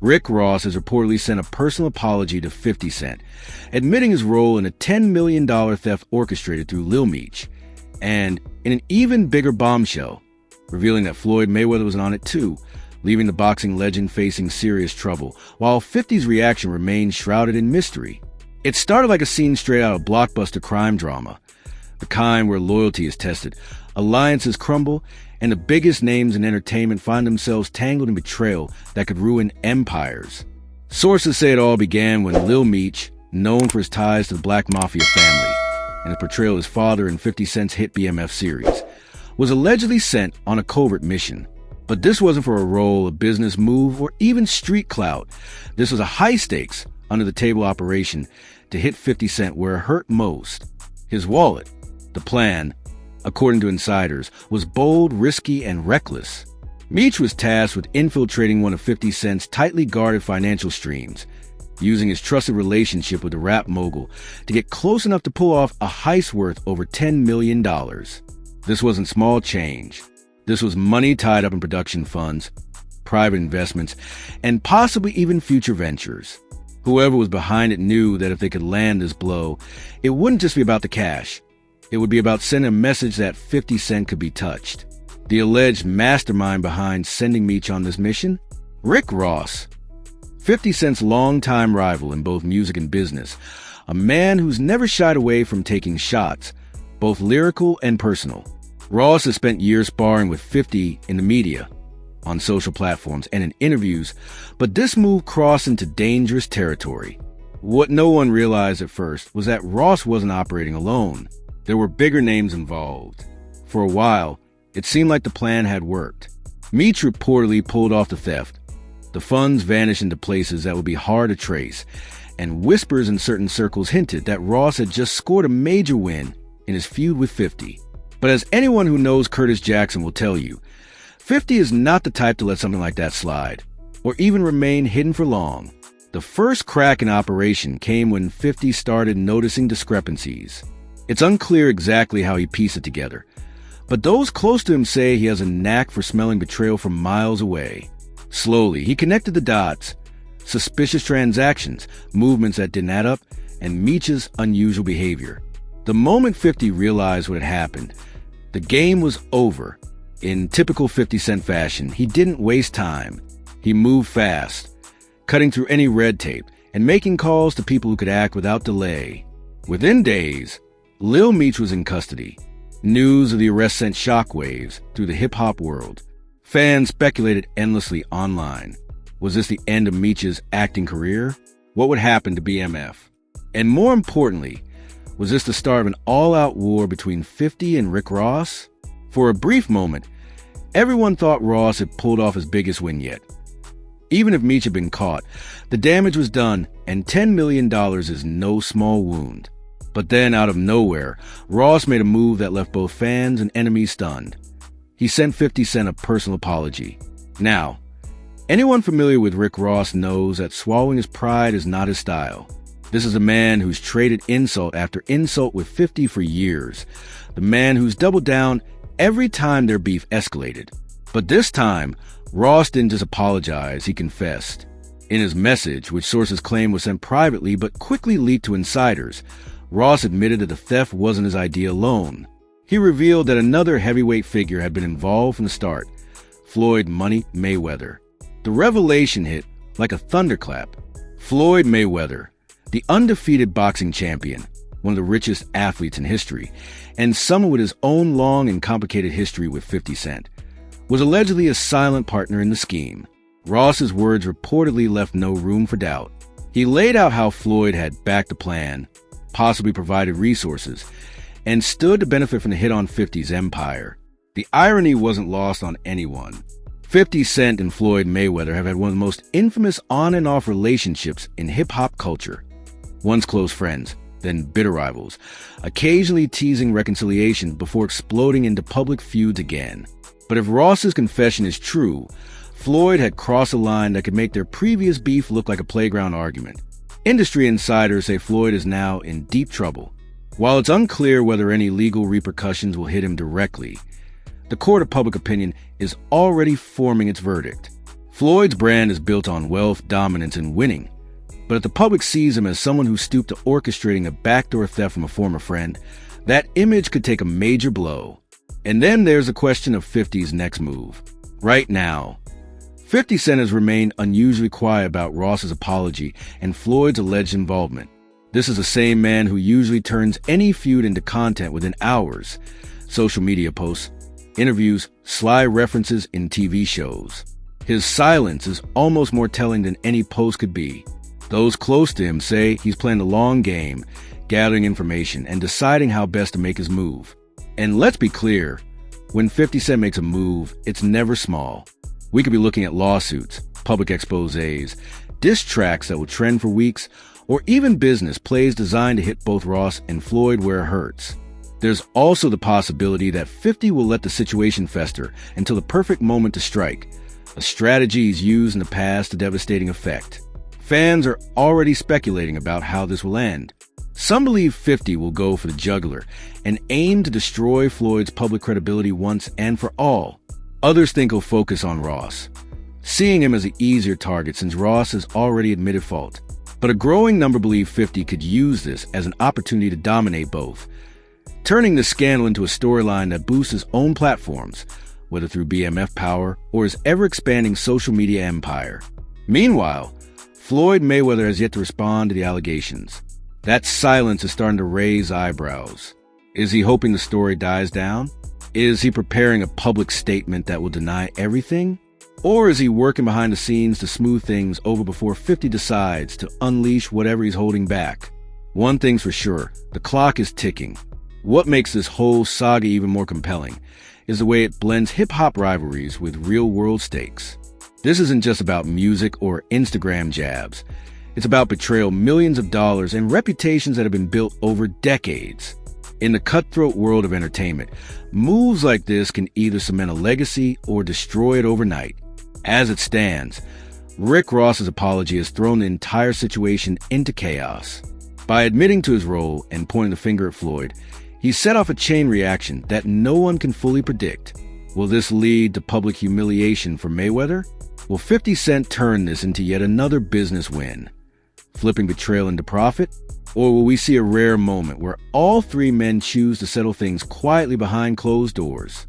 Rick Ross has reportedly sent a personal apology to 50 Cent, admitting his role in a $10 million theft orchestrated through Lil Meech, and in an even bigger bombshell, revealing that Floyd Mayweather was on it too, leaving the boxing legend facing serious trouble, while 50's reaction remained shrouded in mystery. It started like a scene straight out of blockbuster crime drama, the kind where loyalty is tested, alliances crumble, and the biggest names in entertainment find themselves tangled in betrayal that could ruin empires. Sources say it all began when Lil Meech, known for his ties to the Black Mafia Family and the portrayal of his father in 50 Cent's hit BMF series, was allegedly sent on a covert mission. But this wasn't for a role, a business move, or even street clout. This was a high-stakes, under-the-table operation to hit 50 Cent where it hurt most: his wallet. The plan, according to insiders, was bold, risky, and reckless. Meech was tasked with infiltrating one of 50 Cent's tightly guarded financial streams, using his trusted relationship with the rap mogul to get close enough to pull off a heist worth over $10 million. This wasn't small change. This was money tied up in production funds, private investments, and possibly even future ventures. Whoever was behind it knew that if they could land this blow, it wouldn't just be about the cash. It would be about sending a message that 50 Cent could be touched. The alleged mastermind behind sending Meech on this mission? Rick Ross, 50 Cent's longtime rival in both music and business, a man who's never shied away from taking shots, both lyrical and personal. Ross has spent years sparring with 50 in the media, on social platforms, and in interviews, but this move crossed into dangerous territory. What no one realized at first was that Ross wasn't operating alone. There were bigger names involved. For a while, it seemed like the plan had worked. Meech reportedly pulled off the theft. The funds vanished into places that would be hard to trace, and whispers in certain circles hinted that Ross had just scored a major win in his feud with 50. But as anyone who knows Curtis Jackson will tell you, 50 is not the type to let something like that slide, or even remain hidden for long. The first crack in operation came when 50 started noticing discrepancies. It's unclear exactly how he pieced it together, but those close to him say he has a knack for smelling betrayal from miles away. Slowly, he connected the dots: suspicious transactions, movements that didn't add up, and Meech's unusual behavior. The moment 50 realized what had happened, the game was over. In typical 50 Cent fashion, he didn't waste time. He moved fast, cutting through any red tape and making calls to people who could act without delay. Within days, Lil Meech was in custody. News of the arrest sent shockwaves through the hip-hop world. Fans speculated endlessly online. Was this the end of Meech's acting career? What would happen to BMF? And more importantly, was this the start of an all-out war between 50 and Rick Ross? For a brief moment, everyone thought Ross had pulled off his biggest win yet. Even if Meech had been caught, the damage was done, and $10 million is no small wound. But then, out of nowhere, Ross made a move that left both fans and enemies stunned. He sent 50 Cent a personal apology. Now, anyone familiar with Rick Ross knows that swallowing his pride is not his style. This is a man who's traded insult after insult with 50 for years. The man who's doubled down every time their beef escalated. But this time, Ross didn't just apologize, he confessed. In his message, which sources claim was sent privately but quickly leaked to insiders, Ross admitted that the theft wasn't his idea alone. He revealed that another heavyweight figure had been involved from the start: Floyd "Money" Mayweather. The revelation hit like a thunderclap. Floyd Mayweather, the undefeated boxing champion, one of the richest athletes in history, and someone with his own long and complicated history with 50 Cent, was allegedly a silent partner in the scheme. Ross's words reportedly left no room for doubt. He laid out how Floyd had backed the plan, possibly provided resources, and stood to benefit from the hit on 50's empire. The irony wasn't lost on anyone. 50 Cent and Floyd Mayweather have had one of the most infamous on and off relationships in hip-hop culture. Once close friends, then bitter rivals, occasionally teasing reconciliation before exploding into public feuds again. But if Ross's confession is true, Floyd had crossed a line that could make their previous beef look like a playground argument. Industry insiders say Floyd is now in deep trouble. While it's unclear whether any legal repercussions will hit him directly, the court of public opinion is already forming its verdict. Floyd's brand is built on wealth, dominance, and winning. But if the public sees him as someone who stooped to orchestrating a backdoor theft from a former friend, that image could take a major blow. And then there's the question of 50's next move. Right now, 50 Cent has remained unusually quiet about Ross's apology and Floyd's alleged involvement. This is the same man who usually turns any feud into content within hours. Social media posts, interviews, sly references in TV shows. His silence is almost more telling than any post could be. Those close to him say he's playing the long game, gathering information and deciding how best to make his move. And let's be clear, when 50 Cent makes a move, it's never small. We could be looking at lawsuits, public exposés, diss tracks that will trend for weeks, or even business plays designed to hit both Ross and Floyd where it hurts. There's also the possibility that 50 will let the situation fester until the perfect moment to strike, a strategy he's used in the past to devastating effect. Fans are already speculating about how this will end. Some believe 50 will go for the jugular and aim to destroy Floyd's public credibility once and for all. Others think he'll focus on Ross, seeing him as an easier target since Ross has already admitted fault. But a growing number believe 50 could use this as an opportunity to dominate both, turning the scandal into a storyline that boosts his own platforms, whether through BMF power or his ever-expanding social media empire. Meanwhile, Floyd Mayweather has yet to respond to the allegations. That silence is starting to raise eyebrows. Is he hoping the story dies down? Is he preparing a public statement that will deny everything? Or is he working behind the scenes to smooth things over before 50 decides to unleash whatever he's holding back? One thing's for sure, the clock is ticking. What makes this whole saga even more compelling is the way it blends hip-hop rivalries with real-world stakes. This isn't just about music or Instagram jabs. It's about betrayal, millions of dollars, and reputations that have been built over decades. In the cutthroat world of entertainment, moves like this can either cement a legacy or destroy it overnight. As it stands, Rick Ross's apology has thrown the entire situation into chaos. By admitting to his role and pointing the finger at Floyd, he set off a chain reaction that no one can fully predict. Will this lead to public humiliation for Mayweather? Will 50 Cent turn this into yet another business win, flipping betrayal into profit? Or will we see a rare moment where all three men choose to settle things quietly behind closed doors?